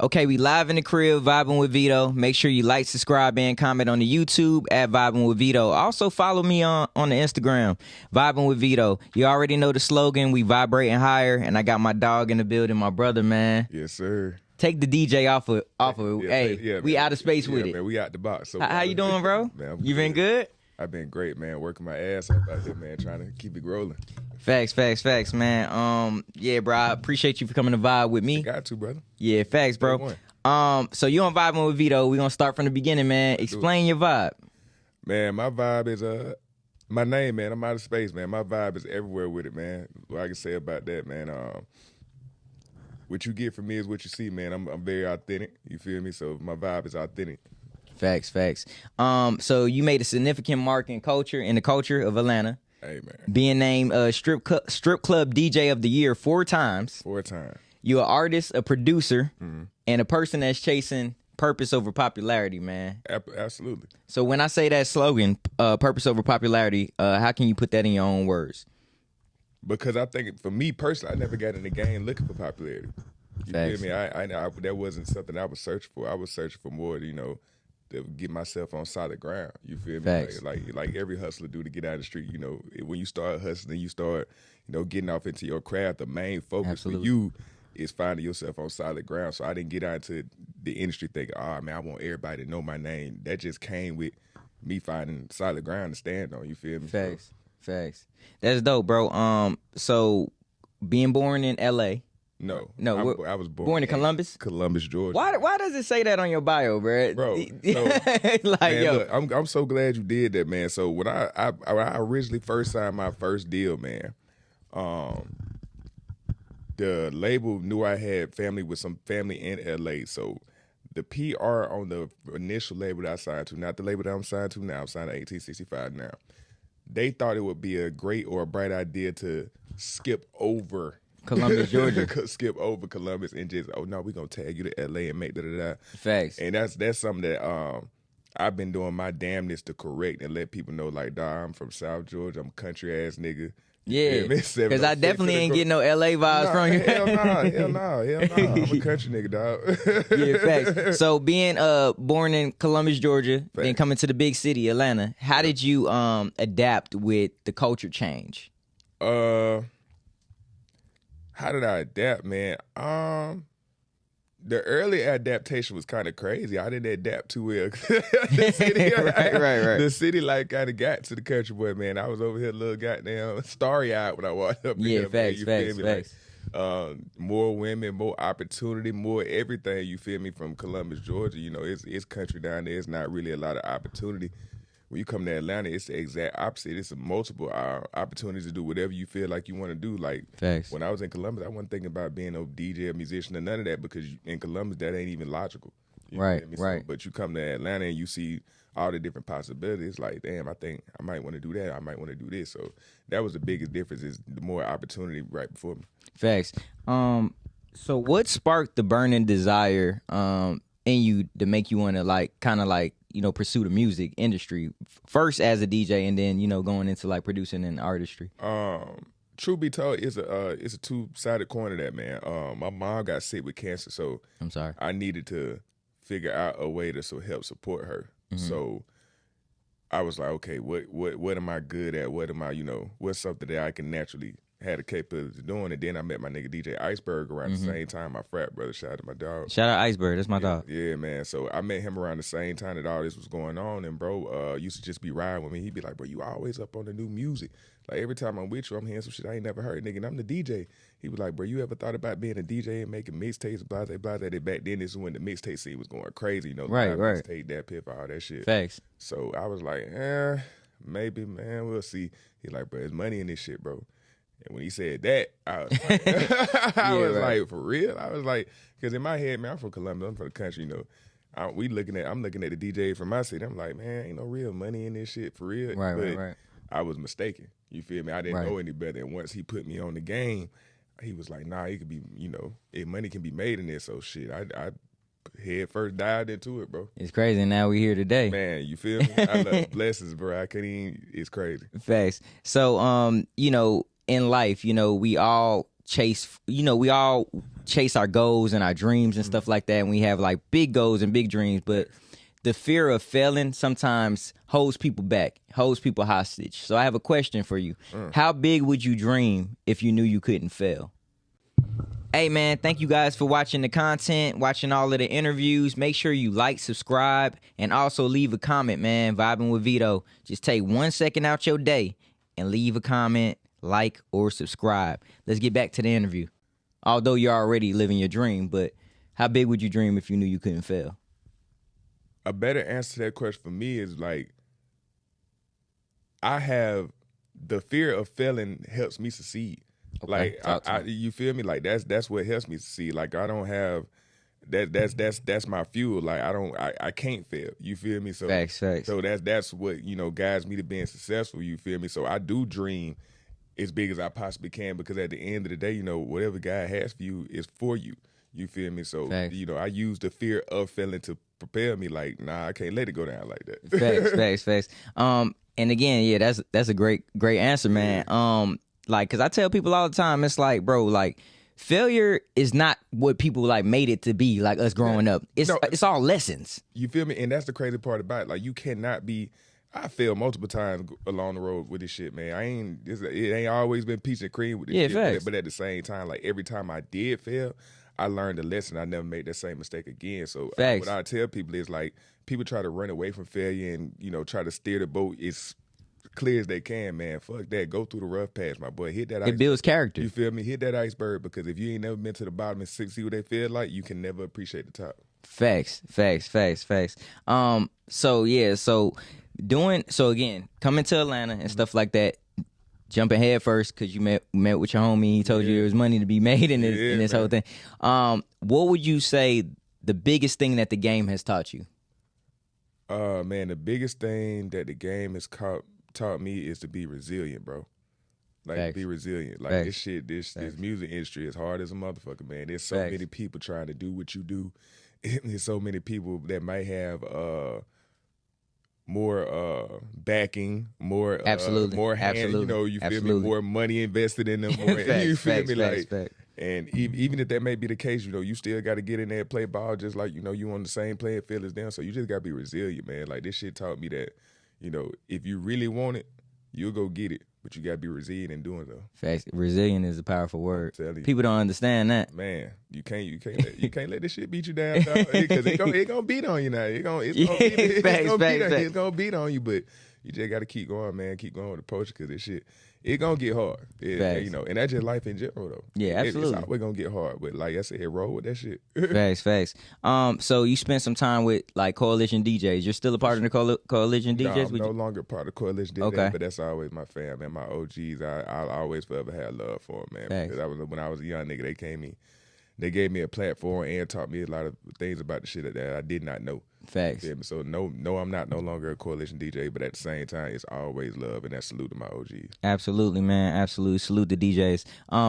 Okay, we live in the crib, Vibin With Veto. Make sure you like, subscribe, and comment on the YouTube at Vibin With Veto. Also follow me on the Instagram, Vibin With Veto. You already know the slogan, we vibrating higher, and I got my dog in the building, my brother, man. Yes, sir. Take the DJ off of it. We out of space with it. Man, we out the box. So, how you doing, bro? Man, you been good? I've been great, man. Working my ass off out here, man. Trying to keep it rolling. Facts, man. Yeah, bro. I appreciate you for coming to vibe with me. I got to, brother. Yeah, facts, bro. So you on Vibin With Veto. We're gonna start from the beginning, man. Explain your vibe. Man, my vibe is my name, man. I'm out of space, man. My vibe is everywhere with it, man. What I can say about that, man. What you get from me is what you see, man. I'm very authentic. You feel me? So my vibe is authentic. Facts. So you made a significant mark in the culture of Atlanta. Hey, man. Being named strip club DJ of the year 4 times. 4 times. You're an artist, a producer, and a person that's chasing purpose over popularity, man. Absolutely. So when I say that slogan, purpose over popularity, how can you put that in your own words? Because I think for me personally, I never got in the game looking for popularity. You Facts. feel me? I that wasn't something I was searching for. I was searching for more, to get myself on solid ground. You feel me? Facts. Like every hustler do to get out of the street. When you start hustling, you start, getting off into your craft. The main focus for you is finding yourself on solid ground. So I didn't get out into the industry thinking, oh man, I want everybody to know my name. That just came with me finding solid ground to stand on. You feel me? Facts. That's dope, bro. So being born in L.A. No, I was born in Columbus, Georgia. Why does it say that on your bio, bro? Bro, look, I'm so glad you did that, man. So when I originally first signed my first deal, man, the label knew I had family with some family in LA. So the PR on the initial label that I signed to, not the label that I'm signed to now, I'm signed to 1865 now. They thought it would be a great or a bright idea to skip over Columbus, Georgia. Skip over Columbus and just, we're going to tag you to LA and make da-da-da. Facts. And that's something that I've been doing my damnness to correct and let people know, like, dawg, I'm from South Georgia. I'm a country-ass nigga. Yeah, because I definitely ain't getting no LA vibes from you. Hell no. I'm a country nigga, dog. Yeah, facts. So being born in Columbus, Georgia, then coming to the big city, Atlanta, how did you adapt with the culture change? How did I adapt, man? The early adaptation was kind of crazy. I didn't adapt too well. The city, right. The city kind of got to the country boy, man. I was over here a little goddamn starry-eyed when I walked up here. Facts. More women, more opportunity, more everything, you feel me, from Columbus, Georgia. It's country down there. It's not really a lot of opportunity. When you come to Atlanta, it's the exact opposite. It's multiple opportunities to do whatever you feel like you want to do. Like, facts. When I was in Columbus, I wasn't thinking about being a DJ, a musician, or none of that, because in Columbus, that ain't even logical. Right. But you come to Atlanta and you see all the different possibilities. Like, damn, I think I might want to do that. I might want to do this. So that was the biggest difference, is the more opportunity right before me. Facts. So what sparked the burning desire in you to make you want to pursue the music industry first as a DJ and then, going into producing and artistry? Truth be told, it's a two-sided coin of that, man. My mom got sick with cancer, so I'm sorry. I needed to figure out a way to help support her. Mm-hmm. So I was like, okay, what am I good at? What am I, what's something that I can naturally had the capability of doing? And then I met my nigga DJ Iceberg around the same time. My frat brother, shout out to my dog. Shout out Iceberg, that's my dog. Yeah, man. So I met him around the same time that all this was going on. And bro, used to just be riding with me. He'd be like, bro, you always up on the new music. Like every time I'm with you, I'm hearing some shit I ain't never heard, nigga. And I'm the DJ. He was like, bro, you ever thought about being a DJ and making mixtapes, blase. Back then, this is when the mixtape scene was going crazy, Right. Mixtape, that pip, all that shit. Facts. So I was like, maybe, man, we'll see. He like, bro, there's money in this shit, bro. And when he said that, I was like, like, for real? I was like, because in my head, man, I'm from Columbus, I'm from the country, I'm looking at the DJ from my city. I'm like, man, ain't no real money in this shit, for real. Right. I was mistaken. You feel me? I didn't know any better. And once he put me on the game, he was like, nah, it could be, money can be made in this. So shit, I head first dived into it, bro. It's crazy. Now we here today. Man, you feel me? I love blessings, bro. I couldn't even, it's crazy. Facts. So, in life, we all chase, we all chase our goals and our dreams and stuff like that, and we have like big goals and big dreams, but the fear of failing sometimes holds people back, holds people hostage. So I have a question for you. How big would you dream if you knew you couldn't fail? Hey, man, thank you guys for watching the content, watching all of the interviews. Make sure you like, subscribe, and also leave a comment, man. Vibin With Veto. Just take 1 second out your day and leave a comment, like, or subscribe. Let's get back to the interview. Although you're already living your dream, but how big would you dream if you knew you couldn't fail? A better answer to that question for me is like, I have the fear of failing helps me succeed. Okay, like you feel me? Like that's what helps me succeed. Like I don't have that's my fuel. Like I can't fail. You feel me? So Facts. So that's what guides me to being successful. You feel me? So I do dream as big as I possibly can, because at the end of the day, whatever God has for you is for you. You feel me? So Facts. I use the fear of failing to prepare me. Like, nah, I can't let it go down like that. Facts. And again, yeah, that's a great answer, man. Like, cause I tell people all the time, it's like, bro, like, failure is not what people like made it to be, like us growing up. It's all lessons. You feel me? And that's the crazy part about it. Like, you cannot be. I failed multiple times along the road with this shit, man. It ain't always been peach and cream with this shit. Facts. But at the same time, like, every time I did fail, I learned a lesson. I never made that same mistake again. So what I tell people is, like, people try to run away from failure and try to steer the boat as clear as they can, man. Fuck that. Go through the rough patch, my boy. Hit that iceberg. It builds character. You feel me? Hit that iceberg, because if you ain't never been to the bottom and see what they feel like, you can never appreciate the top. Facts. So again, coming to Atlanta and stuff like that, jumping head first because you met with your homie. He told you there was money to be made in this whole thing. What would you say the biggest thing that the game has taught you? Man, the biggest thing that the game has taught me is to be resilient, bro. Like, Facts. be resilient. Like, Facts. this music industry is hard as a motherfucker, man. There's so many people trying to do what you do. There's so many people that might have more backing, more Absolutely. more hand, Absolutely. you feel Absolutely. me, more money invested in them, more, you feel me, like. Facts. And even if that may be the case, you still got to get in there and play ball just like, you on the same playing field as them. So you just got to be resilient, man. Like, this shit taught me that, if you really want it, you'll go get it. But you got to be resilient in doing so. Facts. Resilient is a powerful word. I'm telling you. People don't understand that. Man, you can't let this shit beat you down, dog. Because it gonna beat on you now. It's gonna beat on you, but you just got to keep going, man. Keep going with the approach, because this shit, it's gonna get hard. And that's just life in general, though. Yeah, absolutely. It's always gonna get hard, but like I said, roll with that shit. Facts. So you spent some time with like Coalition DJs. You're still a part of the Coalition DJs? No, I'm no longer part of Coalition DJs, Okay. but that's always my fam, man. My OGs, I'll always forever have love for them, man. Facts. Because when I was a young nigga, they gave me a platform and taught me a lot of things about the shit that I did not know. Facts. Yeah, so no, I'm not no longer a Coalition DJ, but at the same time, it's always love, and that's salute to my OGs. Absolutely, man. Absolutely. Salute the DJs.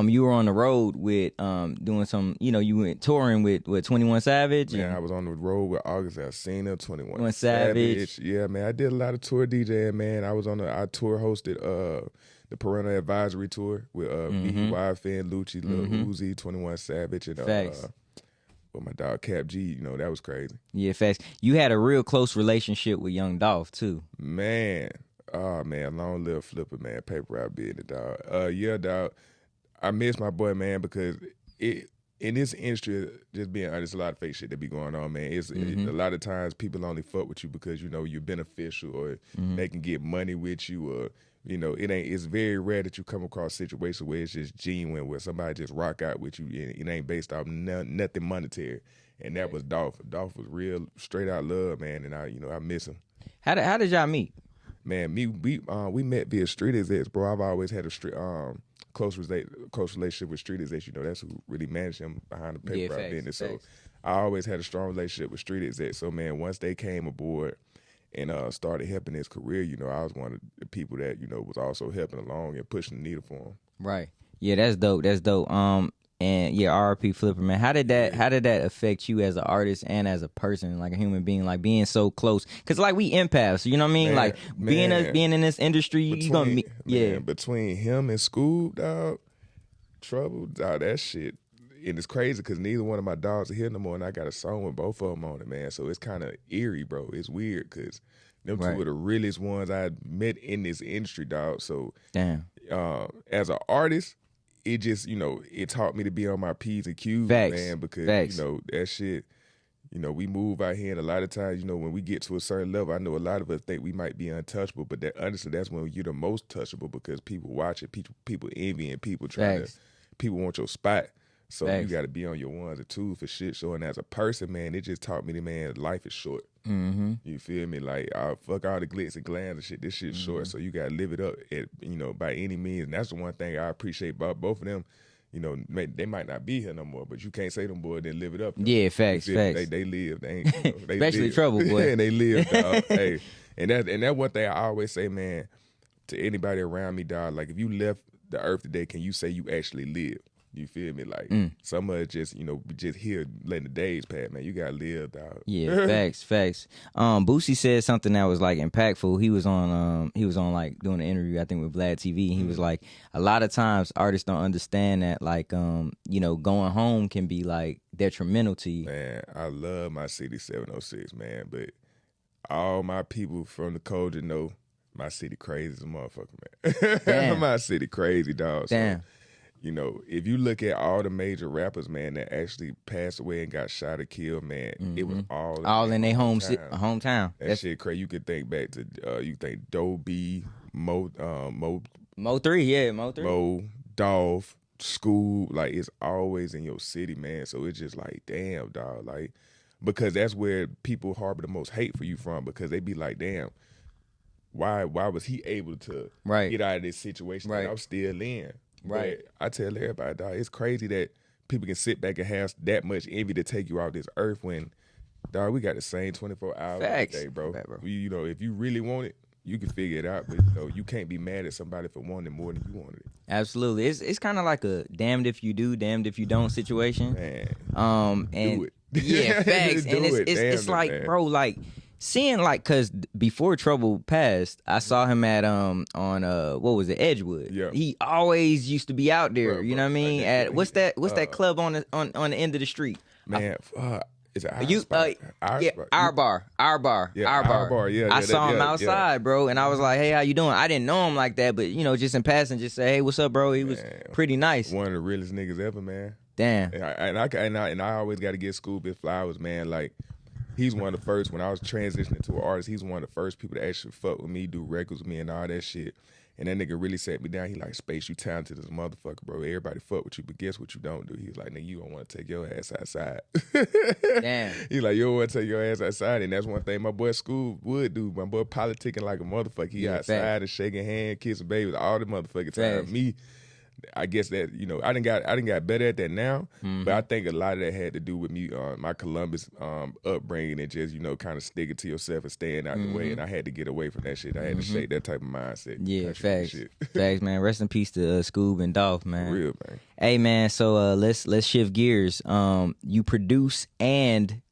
You were on the road with doing some, you went touring with 21 Savage. Yeah, I was on the road with August Alsina, 21 Savage. Yeah, man, I did a lot of tour DJing, man. I tour hosted the Parental Advisory Tour with me, Fan, Lucci, Lil Uzi, 21 Savage, and with my dog Cap G. That was crazy. Yeah, facts. You had a real close relationship with Young Dolph too. Man, oh man, long live Flipper, man. Paper route being the dog. Yeah, dog. I miss my boy, man, because in this industry, just being honest, a lot of fake shit that be going on, man. A lot of times people only fuck with you because you're beneficial, or they can get money with you, or it's very rare that you come across situations where it's just genuine, where somebody just rock out with you and it ain't based off nothing monetary. And that was Dolph. Dolph was real straight out love, man, and I miss him. How did y'all meet? Man, we met via Street Execs, bro. I've always had a close relationship with Street Execs. That's who really managed him behind the paper route business. So I always had a strong relationship with Street Execs. So man, once they came aboard and started helping his career, I was one of the people that was also helping along and pushing the needle for him. Right. Yeah, that's dope. And yeah, R.I.P. Flipper, man. How did that affect you as an artist and as a person, like a human being, like being so close? Because like we empaths, you know what I mean? Like being in this industry, you gonna meet. Yeah. Between him and Scoob, dog, Trouble, dog, that shit. And it's crazy because neither one of my dogs are here no more, and I got a song with both of them on it, man. So it's kind of eerie, bro. It's weird because them two are the realest ones I met in this industry, dog. So damn. As an artist, it just, it taught me to be on my P's and Q's, man, because, that shit, we move out here, and a lot of times, when we get to a certain level, I know a lot of us think we might be untouchable, but honestly, that's when you're the most touchable because people watch it, people envy, and people people want your spot. So you got to be on your ones and twos for shit show. And as a person, man, it just taught me that, man, life is short. Mm-hmm. You feel me? Like, fuck all the glitz and glams and shit. This shit's short. So you got to live it up, by any means. And that's the one thing I appreciate about both of them. They might not be here no more, but you can't say them boys didn't live it up. Yeah, facts. They live. They ain't, they especially live. Trouble, boy. And they live, dog. Hey, and that one thing I always say, man, to anybody around me, dog, like, if you left the earth today, can you say you actually lived? You feel me? Like, some of it just, just here letting the days pass, man. You gotta live, dog. Yeah, facts. Boosie said something that was like impactful. He was on like doing an interview, I think, with Vlad TV. And he was like, a lot of times artists don't understand that, like, going home can be like detrimental to you. Man, I love my city 706, man, but all my people from the culture know my city crazy as a motherfucker, man. Damn. My city crazy, dog. Damn. So, if you look at all the major rappers, man, that actually passed away and got shot or killed, man, it was all in their hometown. That shit crazy. You could think back to you think Doe B, Mo 3, Mo, Dolph, School, like, it's always in your city, man. So it's just like, damn, dog, like, because that's where people harbor the most hate for you from, because they be like, damn, why was he able to get out of this situation that I'm still in? Right. But I tell everybody, dog, it's crazy that people can sit back and have that much envy to take you out this earth when, dog, we got the same 24 hours a day, bro. Fact, bro. If you really want it, you can figure it out, but you can't be mad at somebody for wanting it more than you wanted it. Absolutely. It's kind of like a damned if you do, damned if you don't situation. Man. And do it. Yeah, facts. And it's like, man, bro, like, seeing, like, cause before Trouble passed, I saw him at on what was it, Edgewood. Yeah. He always used to be out there. Bro, you know what I mean? At what's that club on the end of the street? Man, is it Our bar. Yeah, Our Bar. Yeah, I saw him outside, bro, and I was like, "Hey, how you doing?" I didn't know him like that, but just in passing, just say, "Hey, what's up, bro?" He was pretty nice. One of the realest niggas ever, man. Damn. And I always got to give Scoob his flowers, man. Like, he's one of the first, when I was transitioning to an artist, he's one of the first people to actually fuck with me, do records with me and all that shit. And that nigga really sat me down. He like, Space, you talented as a motherfucker, bro. Everybody fuck with you, but guess what you don't do? He was like, nigga, you don't want to take your ass outside. Damn. He like, you don't want to take your ass outside. And that's one thing my boy Scoob would do. My boy politicking like a motherfucker. He outside and shaking hands, kissing babies all the motherfucking time. Me, I guess that, I done got better at that now, but I think a lot of that had to do with me, my Columbus upbringing, and just, kind of sticking to yourself and staying out the way. And I had to get away from that shit. I had to shake that type of mindset. Yeah, facts. Facts, man. Rest in peace to Scoob and Dolph, man. For real, man. Hey, man. So let's shift gears. You produce and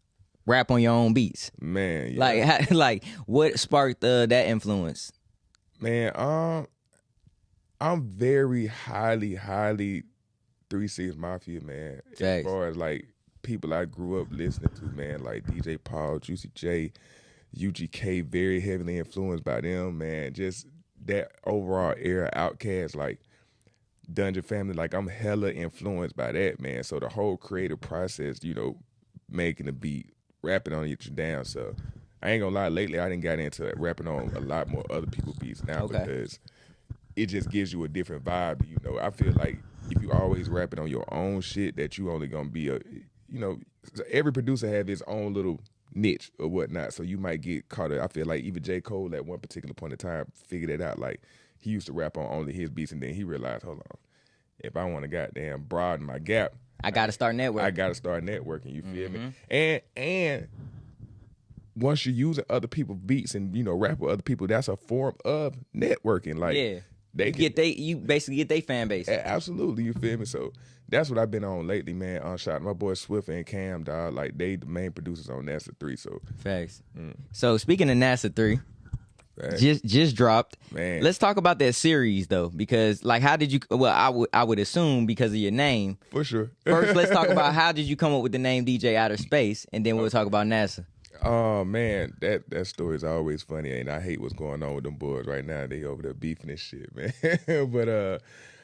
rap on your own beats, man. Yeah. Like what sparked that influence? Man, I'm very highly 3-6 Mafia, man. Thanks. As far as, like, people I grew up listening to, man, like DJ Paul, Juicy J, UGK, very heavily influenced by them, man. Just that overall era, Outkast, like Dungeon Family, like, I'm hella influenced by that, man. So the whole creative process, making a beat, rapping on it down. So I ain't gonna lie, lately I done got into rapping on a lot more other people's beats now because it just gives you a different vibe. I feel like if you always rapping on your own shit, that you only gonna be every producer have his own little niche or whatnot. So you might get caught up. I feel like even J. Cole at one particular point in time figured it out. Like, he used to rap on only his beats, and then he realized, hold on, if I want to goddamn broaden my gap, I gotta start networking. You feel me? And once you're using other people's beats and rap with other people, that's a form of networking. Like, you basically get their fan base. Absolutely, you feel me? So that's what I've been on lately, man. Shout my boy Swift and Cam, dog. Like, they the main producers on NASA 3. So facts. So speaking of NASA 3, just dropped. Man. Let's talk about that series though, because like, how did you? Well, I would assume because of your name. For sure. First, let's talk about how did you come up with the name DJ Outtaspace, and then we'll talk about NASA. Oh man, that story is always funny, and I hate what's going on with them boys right now. They over there beefing and shit, man. But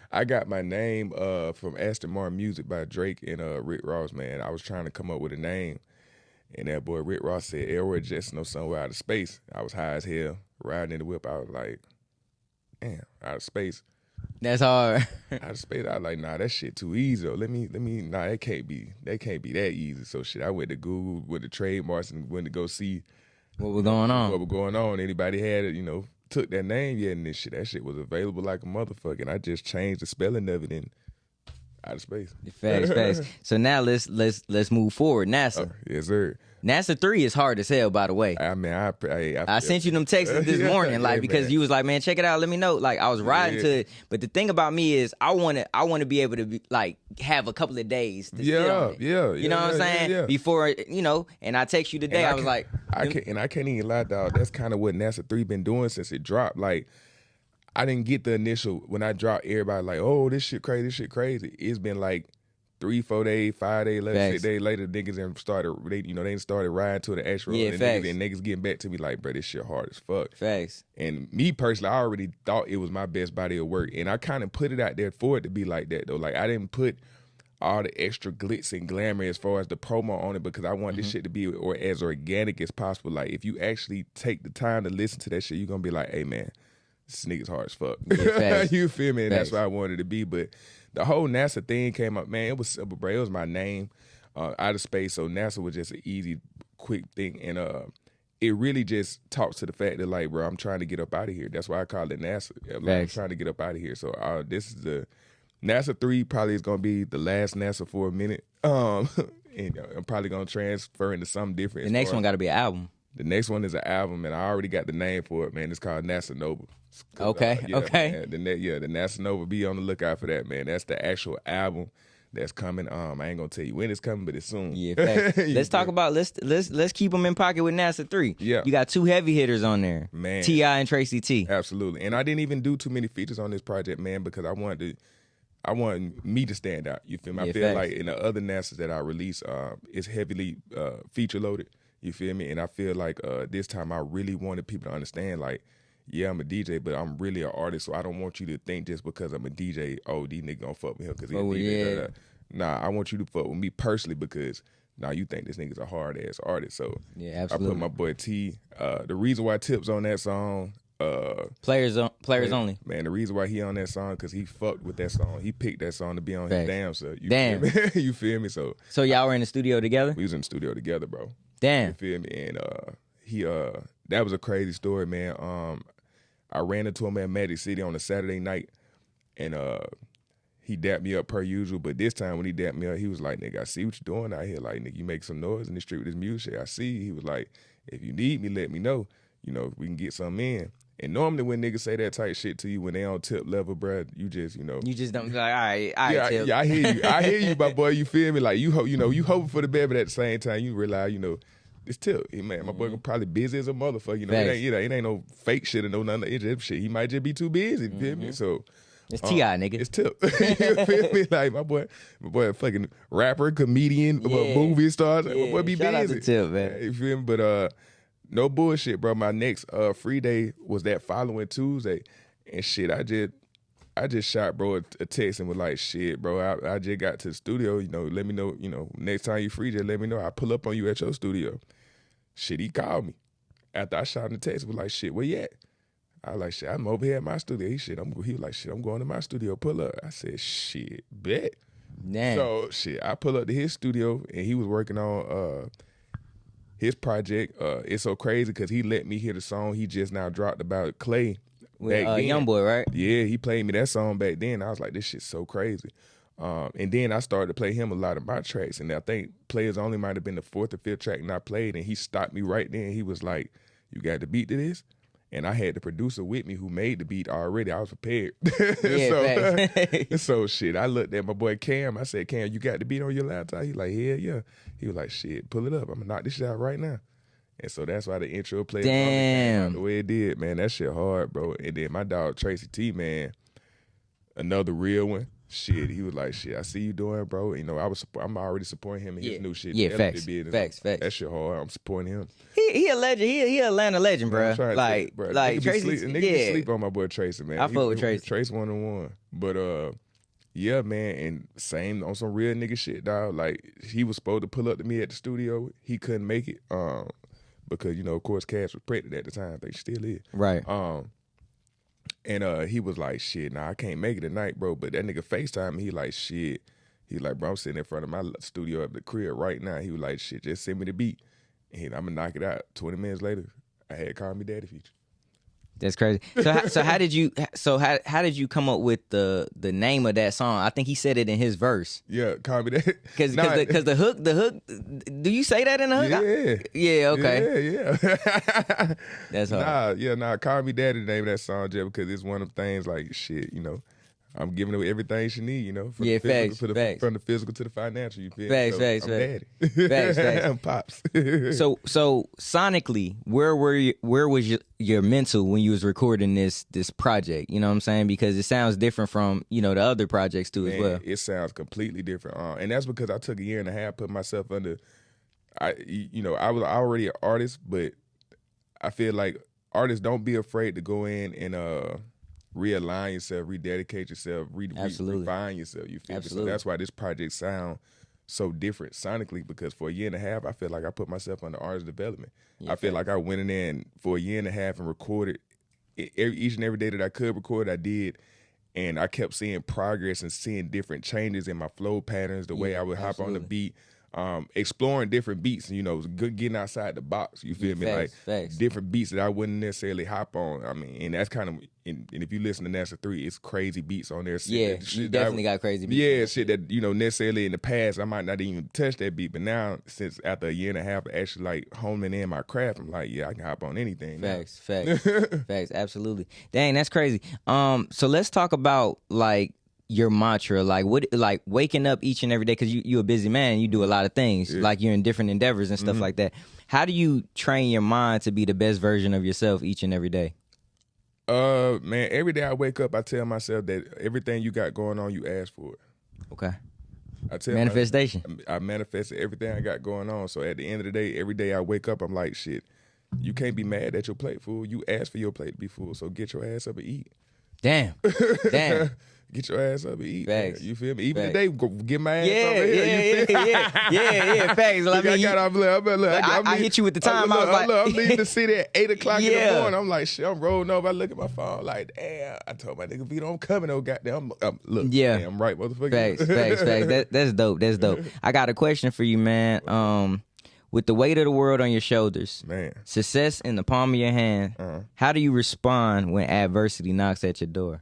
I got my name from Aston Martin Music by Drake and Rick Ross, man. I was trying to come up with a name, and that boy Rick Ross said, "Airway Jets know somewhere out of space." I was high as hell, riding in the whip. I was like, "Damn, out of space." That's hard. Out of space. I was like, nah, that shit too easy. Let me. Nah, that can't be that easy. So shit, I went to Google with the trademarks and went to go see what was going on. What was going on. Anybody had it, took that name yet, and this shit. That shit was available like a motherfucker. And I just changed the spelling of it in out of space. Facts. So now let's move forward. NASA. Yes, sir. NASA 3 is hard as hell, by the way. I mean, I sent you them texts this morning, like, because man. you was like, man, check it out, let me know. Like, I was riding to it, but the thing about me is, I want to be able to be, like, have a couple of days to sit on it. You know what I'm saying? Yeah. Before, and I text you today, I was like, I can't even lie, dog. That's kind of what NASA 3 been doing since it dropped. Like, I didn't get the initial when I dropped. Everybody like, oh, this shit crazy. It's been like 3, 4 days, 5 days later, 6 days later, niggas then started. They started riding to the actual. Yeah, and facts. niggas getting back to me like, bro, this shit hard as fuck. Facts. And me personally, I already thought it was my best body of work, and I kind of put it out there for it to be like that though. Like, I didn't put all the extra glitz and glamour as far as the promo on it because I want this shit to be as organic as possible. Like, if you actually take the time to listen to that shit, you're gonna be like, hey man, this nigga's hard as fuck. Yeah, you feel me? And facts. that's what I wanted it to be. But the whole NASA thing came up, man. It was simple, bro. It was my name, out of space. So NASA was just an easy, quick thing, and it really just talks to the fact that, like, bro, I'm trying to get up out of here. That's why I call it NASA. Like, I'm trying to get up out of here. So this is the NASA 3. Probably is gonna be the last NASA for a minute. And I'm probably gonna transfer into something different. The next one got to be an album. The next one is an album, and I already got the name for it, man. It's called NASA Nova. Okay. Man, the NASA Nova, be on the lookout for that, man. That's the actual album that's coming. I ain't gonna tell you when it's coming, but it's soon. Yeah, facts. Let's talk about let's keep them in pocket with NASA 3. Yeah, you got 2 heavy hitters on there, man. T.I. and Tracy T. Absolutely, and I didn't even do too many features on this project, man, because I wanted me to stand out. You feel me? I feel facts. like in the other NASAs that I release, it's heavily feature loaded. You feel me? And I feel like this time I really wanted people to understand, like, yeah, I'm a DJ, but I'm really an artist, so I don't want you to think just because I'm a DJ, oh, these niggas gonna fuck with him because he's a DJ. Nah, I want you to fuck with me personally because you think this nigga's a hard ass artist. So yeah, absolutely. I put my boy T. The reason why Tip's on that song, players only. Man, the reason why he on that song because he fucked with that song. He picked that song to be on his damn self. Damn. Feel me? You feel me? So y'all were in the studio together? We was in the studio together, bro. Damn. You feel me? And he that was a crazy story, man. I ran into him at Magic City on a Saturday night, and he dapped me up per usual. But this time when he dapped me up, he was like, nigga, I see what you're doing out here. Like, nigga, you make some noise in the street with this music. I see. He was like, if you need me, let me know. We can get something in. And normally when niggas say that type shit to you when they on tip level, bruh, you just, You just don't be like, all right, Tip. Yeah, I hear you. I hear you, my boy. You feel me? Like, you hoping for the best, but at the same time, you realize, it's Tip. Man, my boy probably busy as a motherfucker. It ain't no fake shit or no nothing. It's just shit. He might just be too busy. You feel me? So it's T.I., nigga. It's Tip. You feel me? Like, my boy, fucking rapper, comedian, movie star. My boy be Shout busy. out to Tip, man. You feel me? But no bullshit, bro. My next free day was that following Tuesday, and shit, I just shot bro a text and was like, shit, bro, I just got to the studio. Let me know. Next time you free, just let me know. I pull up on you at your studio. Shit, he called me after I shot him the text. Was like, shit, where you at? I was like, shit, I'm over here at my studio. He was like, shit, I'm going to my studio. Pull up. I said, shit, bet. Damn. So shit, I pull up to his studio and he was working on his project. It's so crazy because he let me hear the song he just now dropped about Clay. With Youngboy, right? Yeah, he played me that song back then. I was like, this shit's so crazy. And then I started to play him a lot of my tracks, and I think Players Only might have been the 4th or 5th track I played, and he stopped me right then. He was like, you got the beat to this? And I had the producer with me who made the beat already. I was prepared. Yeah, so shit, I looked at my boy Cam. I said, Cam, you got the beat on your laptop? He like, yeah. He was like, shit, pull it up. I'm going to knock this shit out right now. And so that's why the intro played Damn. the way it did, man. That shit hard, bro. And then my dog Tracy T, man, another real one. Shit, he was like, shit, I see you doing, bro. You know, I'm already supporting him in his new shit. Yeah, facts. That shit hard. I'm supporting him. He a legend. He an Atlanta legend, bro. Like Tracy. Nigga be sleep on my boy Tracy, man. I fuck with Tracy. Trace 1-on-1. But yeah, man, and same on some real nigga shit, dog. Like he was supposed to pull up to me at the studio. He couldn't make it. Because, you know, of course, Cass was pregnant at the time. I think she still is. Right. And he was like, shit, nah, I can't make it tonight, bro. But that nigga FaceTime me, he like, shit. He like, bro, I'm sitting in front of my studio at the crib right now. He was like, shit, just send me the beat. And I'm going to knock it out. 20 minutes later, I had Call Me Daddy feature. That's crazy. So how did you come up with the name of that song? I think he said it in his verse. Yeah, Call Me Daddy. Because the hook. Do you say that in the hook? Yeah. Okay. Yeah. That's hard. Call Me Daddy, the name of that song, just because it's one of them things like shit. You know, I'm giving her everything she need. You know, from the physical to the financial. You feel? Facts. Daddy. Facts. Pops. So sonically, where was your mental when you was recording this project? You know what I'm saying? Because it sounds different from, you know, the other projects too as well. It sounds completely different. And that's because I took a year and a half, put myself under. I was already an artist, but I feel like artists don't be afraid to go in and realign yourself, rededicate yourself, refine yourself. You feel me? So that's why this project sound so different sonically, because for a year and a half, I feel like I put myself under artist development. I feel like I went in there and for a year and a half and recorded each and every day that I could record, I did. And I kept seeing progress and seeing different changes in my flow patterns, the way I would hop on the beat, exploring different beats, you know, getting outside the box. You feel me? Facts. Different beats that I wouldn't necessarily hop on. I mean, and that's kind of, and if you listen to NASA 3, it's crazy beats on there. Yeah, you definitely got crazy beats. Yeah, shit that, you know, necessarily in the past, I might not even touch that beat. But now, since after a year and a half of actually like homing in my craft, I'm like, yeah, I can hop on anything. Facts. Facts, absolutely. Dang, that's crazy. So let's talk about like your mantra, like waking up each and every day, because you're a busy man, you do a lot of things, like you're in different endeavors and stuff like that. How do you train your mind to be the best version of yourself each and every day? Man, every day I wake up, I tell myself that everything you got going on, you ask for it. Okay. I tell manifestation. I manifested everything I got going on. So at the end of the day, every day I wake up, I'm like, shit, you can't be mad at your plate full. You asked for your plate to be full, so get your ass up and eat. Damn. Get your ass up and eat. Facts. You feel me? Even today, get my ass Yeah. over here. Facts. I hit you with the time. I'm leaving the city at 8 o'clock in the morning. I'm like, shit, I'm rolling over. I look at my phone like, damn. I told my nigga, Vito, I'm coming. Oh, goddamn. Look, damn, I'm right, motherfucker. Facts. That's dope. I got a question for you, man. With the weight of the world on your shoulders, man, success in the palm of your hand, how do you respond when adversity knocks at your door?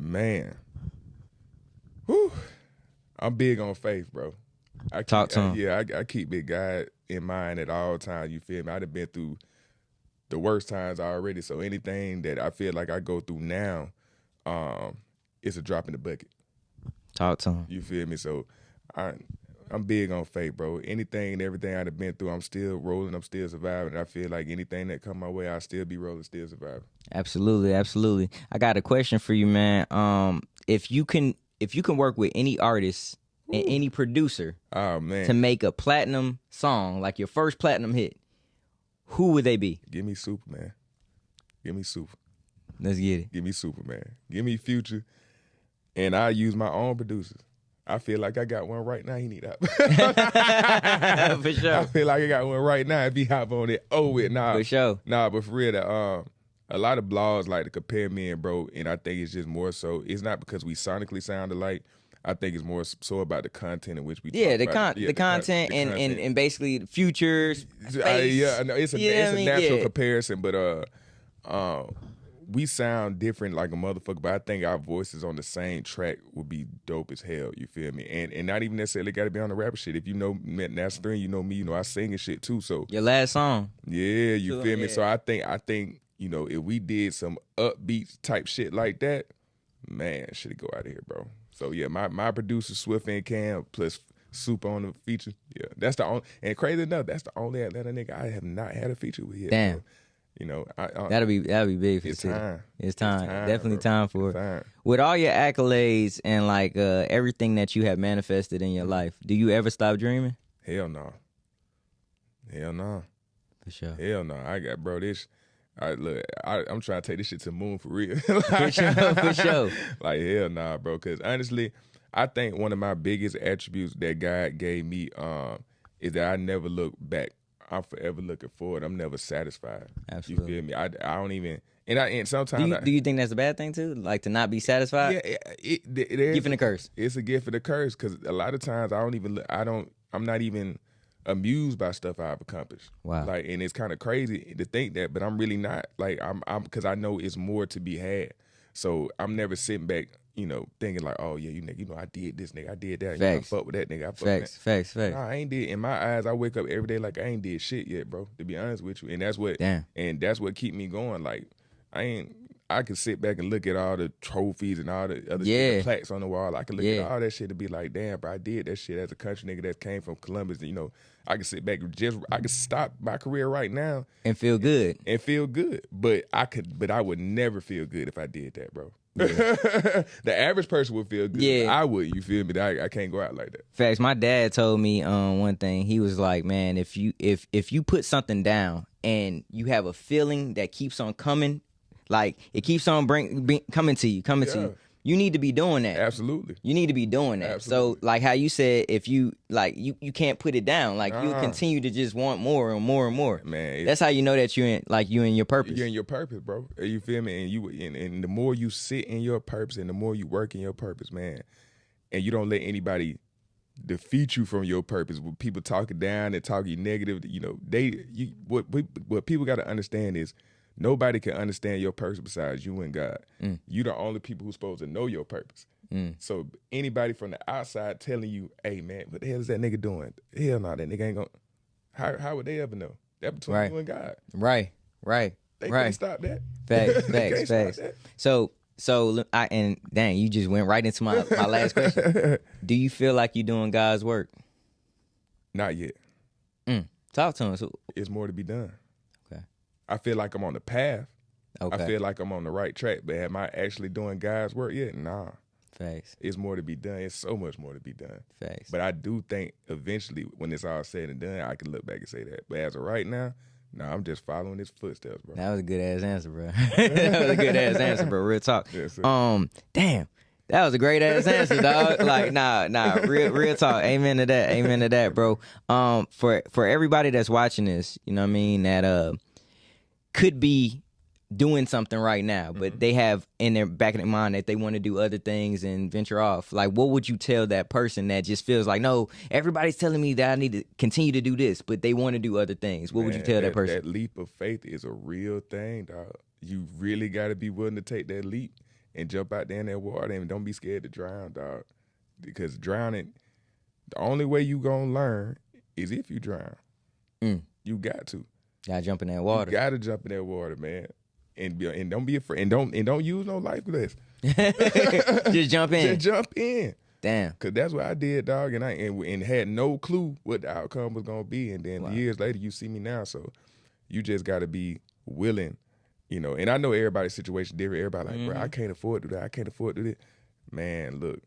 Man, whew. I'm big on faith, bro. Talk to him. Yeah, I keep big God in mind at all times. You feel me? I've been through the worst times already, so anything that I feel like I go through now, it's a drop in the bucket. Talk to him. You feel me? So I'm big on faith, bro. Anything and everything I've been through, I'm still rolling, I'm still surviving. I feel like anything that come my way, I'll still be rolling, still surviving. Absolutely. I got a question for you, man. If you can work with any artist and any producer to make a platinum song, like your first platinum hit, who would they be? Give me Super, man. Give me Super. Let's get it. Give me Super, man. Give me Future. And I use my own producers. I feel like I got one right now. He need help. For sure. I feel like I got one right now. If he hop on it, nah. For sure. Nah, but for real, a lot of blogs like to compare me and bro, and I think it's just more so. It's not because we sonically sound alike. I think it's more so about the content in which we talk about the content and basically the futures. It's a natural comparison, but we sound different like a motherfucker, but I think our voices on the same track would be dope as hell. You feel me? And not even necessarily got to be on the rapper shit. If you know Nas 3, you know me. You know I sing and shit too. So your last song, yeah, you feel me? So I think you know if we did some upbeat type shit like that, man, should it go out of here, bro? So yeah, my producers Swift and Cam plus super on the feature. Yeah, that's the only. And crazy enough, that's the only Atlanta nigga I have not had a feature with yet. Damn. Bro. You know, that'll be big for the city. It's time. Definitely time for it. With all your accolades and like everything that you have manifested in your life, do you ever stop dreaming? Hell no. Hell no. For sure. Hell no. I got this. I'm trying to take this shit to the moon for real. For sure. Like hell nah, bro. Because honestly, I think one of my biggest attributes that God gave me is that I never look back. I'm forever looking forward. I'm never satisfied. Absolutely. You feel me? I don't even. And sometimes do you think that's a bad thing too? Like to not be satisfied? Yeah, gift and a curse. It's a gift and a curse because a lot of times I'm not even amused by stuff I've accomplished. Wow. Like, and it's kind of crazy to think that, but I'm really not. Like, I'm because I know it's more to be had. So I'm never sitting back, thinking like, oh yeah, I did this, nigga, I did that. I fuck with that nigga. I fuck with that. Facts. Nah, I ain't did. In my eyes, I wake up every day like I ain't did shit yet, bro. To be honest with you, and that's what keep me going. Like, I can sit back and look at all the trophies and all the other shit, the plaques on the wall. I can look at all that shit and be like, damn, bro, I did that shit as a country nigga that came from Columbus. I can sit back and I can stop my career right now and feel good. But I would never feel good if I did that, bro. Yeah. The average person would feel good. Yeah. I would, you feel me? I can't go out like that. Facts. My dad told me one thing. He was like, man, if you put something down and you have a feeling that keeps on coming, like it keeps on coming to you. You need to be doing that. Absolutely. You need to be doing that. Absolutely. So like how you said, if you like you can't put it down. Like you continue to just want more and more and more. Man, that's how you know that you're in your purpose. You're in your purpose, bro. You feel me? And the more you sit in your purpose and the more you work in your purpose, man, and you don't let anybody defeat you from your purpose. When people talking down and talking negative, what people got to understand is, nobody can understand your purpose besides you and God. You the only people who's supposed to know your purpose. So anybody from the outside telling you, hey, man, what the hell is that nigga doing? Hell no, that nigga ain't gonna. How would they ever know? That between you and God. Right. They can't stop that. Facts. So and dang, you just went right into my last question. Do you feel like you're doing God's work? Not yet. Talk to him. So, it's more to be done. Okay. I feel like I'm on the path. Okay. I feel like I'm on the right track, but am I actually doing God's work yet? Nah. Facts. It's more to be done. It's so much more to be done. Facts. But I do think eventually, when it's all said and done, I can look back and say that. But as of right now, I'm just following his footsteps, bro. That was a good ass answer, bro. That was a good ass answer, bro. Real talk. Yes, sir. Damn. That was a great ass answer, dog. Like, nah, real talk. Amen to that, bro. For everybody that's watching this, you know what I mean, that could be doing something right now, but they have in their back of their mind that they want to do other things and venture off. Like, what would you tell that person that just feels like, no, everybody's telling me that I need to continue to do this, but they want to do other things? What would you tell that person? That leap of faith is a real thing, dog. You really got to be willing to take that leap and jump out there in that water and don't be scared to drown, dog. Because drowning, the only way you gonna learn is if you drown. You got to. Gotta jump in that water. You gotta jump in that water, man. And don't be afraid. And don't use no life vest. Just jump in. Just jump in. Damn. Cause that's what I did, dog. And had no clue what the outcome was gonna be. And then years later, you see me now. So you just gotta be willing. And I know everybody's situation different. Everybody like, bro, I can't afford to do that. I can't afford to do that. Man, look,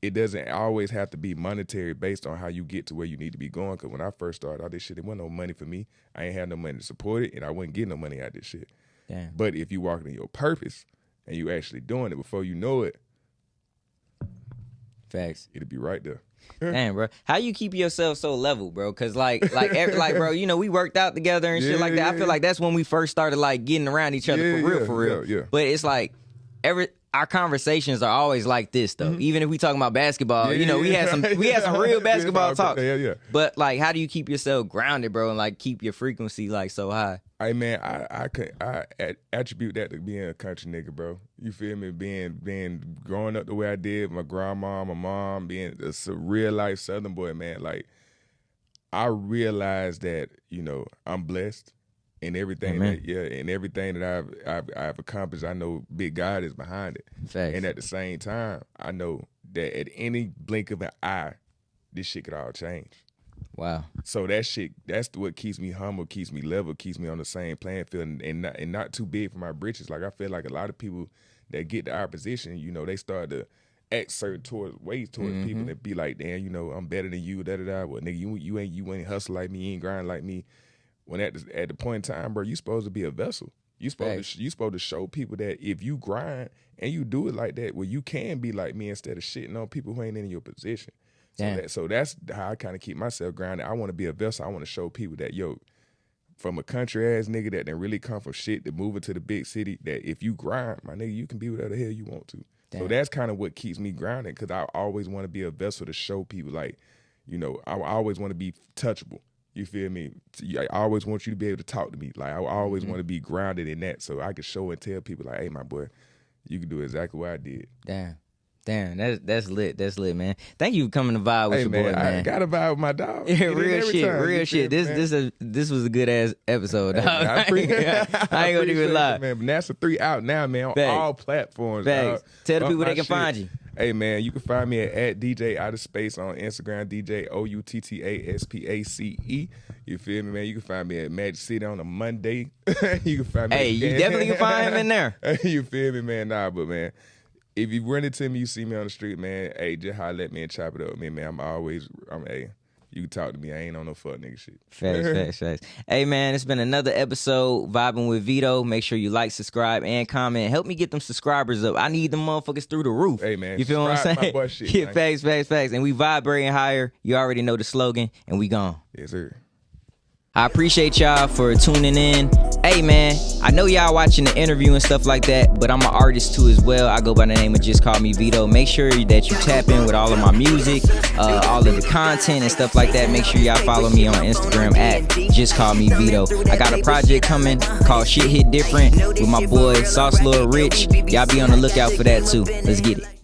it doesn't always have to be monetary based on how you get to where you need to be going. Because when I first started all this shit, it wasn't no money for me. I ain't had no money to support it, and I wasn't getting no money out of this shit. Damn. But if you walking in your purpose and you actually doing it before you know it, facts, it'll be right there. Damn, bro. How you keep yourself so level, bro? Because like, bro, we worked out together and shit like that. I feel like that's when we first started like getting around each other for real. Yeah. But it's like our conversations are always like this though. Even if we talking about basketball, we had some real basketball talk. Yeah. But like, how do you keep yourself grounded, bro, and like keep your frequency like so high? Hey man, I attribute that to being a country nigga, bro. You feel me? Being growing up the way I did, my grandma, my mom, being a real life Southern boy, man. Like, I realized that I'm blessed, and everything that I've accomplished, I know big God is behind it. Facts. And at the same time, I know that at any blink of an eye, this shit could all change. Wow. So that shit, that's what keeps me humble, keeps me level, keeps me on the same playing field, and not too big for my britches. Like I feel like a lot of people that get to our position, you know, they start to act certain ways towards people that be like, damn, you know, I'm better than you, da-da-da. Well, nigga, you ain't hustle like me, you ain't grind like me. When at the point in time, bro, you supposed to be a vessel. You supposed to show people that if you grind and you do it like that, well, you can be like me instead of shitting on people who ain't in your position. So that's how I kind of keep myself grounded. I want to be a vessel. I want to show people that, yo, from a country ass nigga that done really come from shit to moving to the big city, that if you grind, my nigga, you can be whatever the hell you want to. Damn. So that's kind of what keeps me grounded, because I always want to be a vessel to show people, like, you know, I always want to be touchable. You feel me? I always want you to be able to talk to me. Like, I always want to be grounded in that, so I can show and tell people, like, hey, my boy, you can do exactly what I did. Damn, that's lit. That's lit, man. Thank you for coming to vibe with your boy, man. I got to vibe with my dog. Yeah, real shit. This was a good ass episode, dog. I ain't gonna even lie, man. But that's a 3 out now, man, on all platforms. Thanks. Tell the people they can find you. Hey, man, you can find me at DJ Outtaspace on Instagram, DJ OUTTASPACE. You feel me, man? You can find me at Magic City on a Monday. You can find me. Hey, you definitely can find him in there. You feel me, man? Nah, but man, if you run into me, you see me on the street, man, hey, just holler at me and chop it up with me, man. Hey, you can talk to me. I ain't on no fuck nigga shit. Facts. Hey, man, it's been another episode, Vibin' with Veto. Make sure you like, subscribe, and comment. Help me get them subscribers up. I need them motherfuckers through the roof. Hey, man, you feel what I'm saying? My butt shit, yeah, facts. And we vibrating higher. You already know the slogan, and we gone. Yes, sir. I appreciate y'all for tuning in. Hey, man, I know y'all watching the interview and stuff like that, but I'm an artist too as well. I go by the name of Just Call Me Veto. Make sure that you tap in with all of my music, all of the content and stuff like that. Make sure y'all follow me on Instagram at Just Call Me Veto. I got a project coming called Shit Hit Different with my boy Sauce Lil Rich. Y'all be on the lookout for that too. Let's get it.